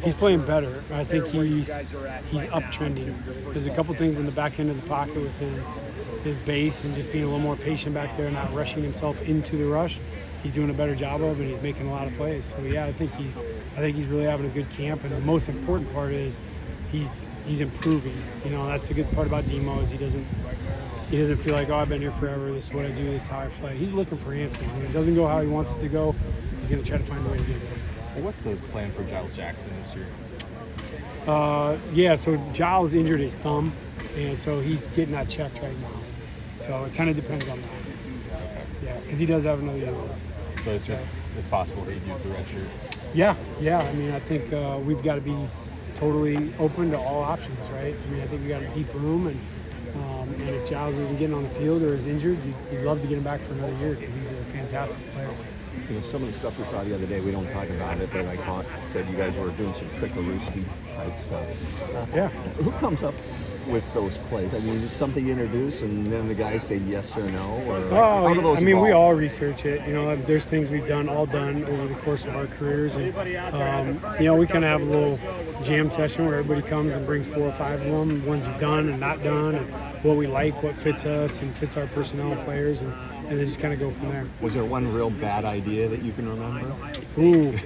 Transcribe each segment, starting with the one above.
He's playing better. I think he's uptrending. There's a couple things in the back end of the pocket with his base and just being a little more patient back there, not rushing himself into the rush. He's doing a better job of, and he's making a lot of plays. So yeah, I think he's really having a good camp. And the most important part is he's improving. You know, that's the good part about Demo is he doesn't feel like, oh, I've been here forever. This is what I do. This is how I play. He's looking for answers. When it doesn't go how he wants it to go, he's going to try to find a way to get there. Well, what's the plan for Giles Jackson this year? Yeah, so Giles injured his thumb, and so he's getting that checked right now. So it kind of depends on that. Okay. Yeah, because he does have another year left. So it's possible he'd use the red shirt? Yeah. I mean, I think we've got to be totally open to all options, right? I mean, I think we got a deep room, and if Giles isn't getting on the field or is injured, you'd love to get him back for another year because he's a fantastic player. You know, some of the stuff we saw the other day, we don't talk about it, but I said you guys were doing some Husky type stuff. Yeah. Who comes up with those plays? I mean, is it something you introduce and then the guys say yes or no? Or how do those I mean, evolve? we all research it. You know, there's things we've done over the course of our careers. And, you know, we kind of have a little jam session where everybody comes and brings 4 or 5 of them, ones you've done and not done, and what we like, what fits us and fits our personnel and players, and then just kind of go from there. Was there one real bad idea that you can remember? Ooh,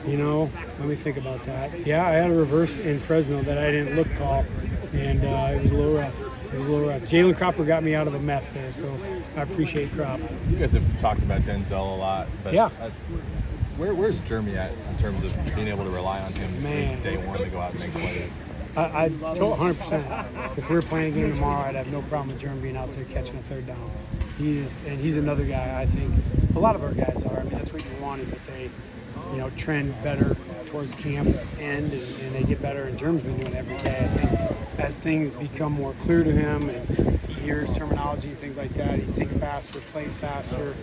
you know, let me think about that. Yeah, I had a reverse in Fresno that I didn't look call, and it was a little rough. Jalen Cropper got me out of a mess there, so I appreciate Crop. You guys have talked about Denzel a lot, but yeah. Where's Jeremy at in terms of being able to rely on him day one to go out and make plays? I told 100%. If we were playing a game tomorrow, I'd have no problem with Jeremy being out there catching a third down. He's another guy. I think a lot of our guys are. I mean, that's what you want is that they, you know, trend better towards camp end and they get better. And Jeremy's been doing it every day. I think as things become more clear to him and he hears terminology and things like that, he thinks faster, plays faster.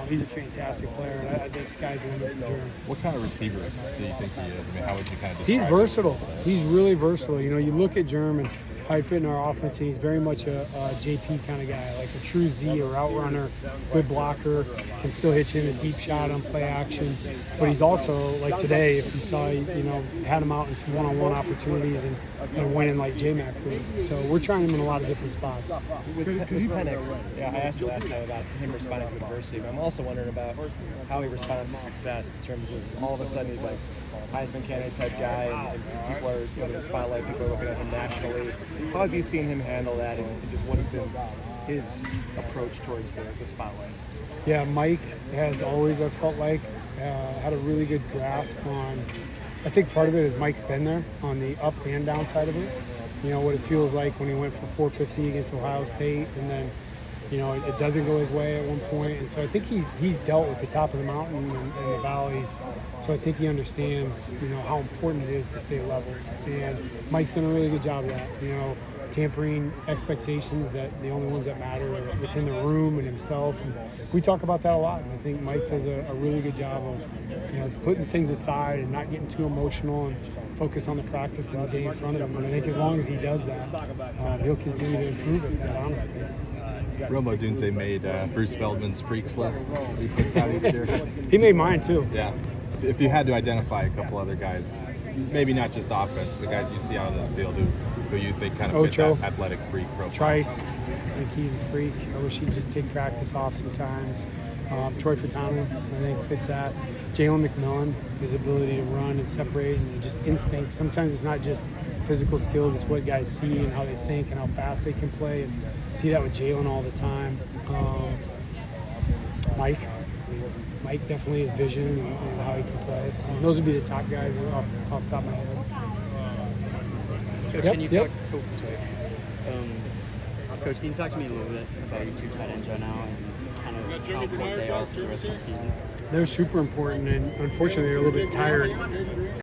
He's a fantastic player, and I think sky's the limit for Jeremy. What kind of receiver do you think he is? I mean, how would you kind of describe He's versatile. He's really versatile. You know, you look at Jeremy, how he fit in our offense, and he's very much a JP kind of guy, like a true Z, a route runner, good blocker, can still hit you in a deep shot on play action. But he's also, like today, if you saw, you know, had him out in some one-on-one opportunities and winning like J-Mac would. So we're trying him in a lot of different spots. With Penix, I asked you last time about him responding to adversity, but I'm also wondering about how he responds to success in terms of all of a sudden he's like Heisman candidate type guy, and people are in the spotlight, people are looking at him nationally. How have you seen him handle that, and just what has been his approach towards the spotlight? Yeah, Mike has always, I felt like, had a really good grasp on, I think part of it is Mike's been there on the up and down side of it. You know, what it feels like when he went for 450 against Ohio State, and then, you know, it doesn't go his way at one point. And so I think he's dealt with the top of the mountain and the valleys. So I think he understands, you know, how important it is to stay level. And Mike's done a really good job of that, you know, tampering expectations that the only ones that matter are within the room and himself. And we talk about that a lot. And I think Mike does a really good job of, you know, putting things aside and not getting too emotional and focus on the practice and the day in front of him. And I think as long as he does that, he'll continue to improve it, honestly. Romo Dunze made Bruce Feldman's Freaks list he puts out each year. He made mine too. Yeah. If you had to identify a couple other guys, maybe not just offense, but guys you see out on this field who you think kind of fit that athletic freak profile. Trice, I think he's a freak. I wish he'd just take practice off sometimes. Troy Fatano, I think, fits that. Jalen McMillan, his ability to run and separate and just instinct. Sometimes it's not just physical skills, it's what guys see and how they think and how fast they can play. And see that with Jalen all the time. Mike definitely his vision and how he can play. Those would be the top guys off the top of my head. Coach, can you talk? Oh, sorry. Coach, can you talk to me a little bit about your 2 tight ends right now and kind of how important they are for the rest of the season? They're super important, and unfortunately, they're a little bit tired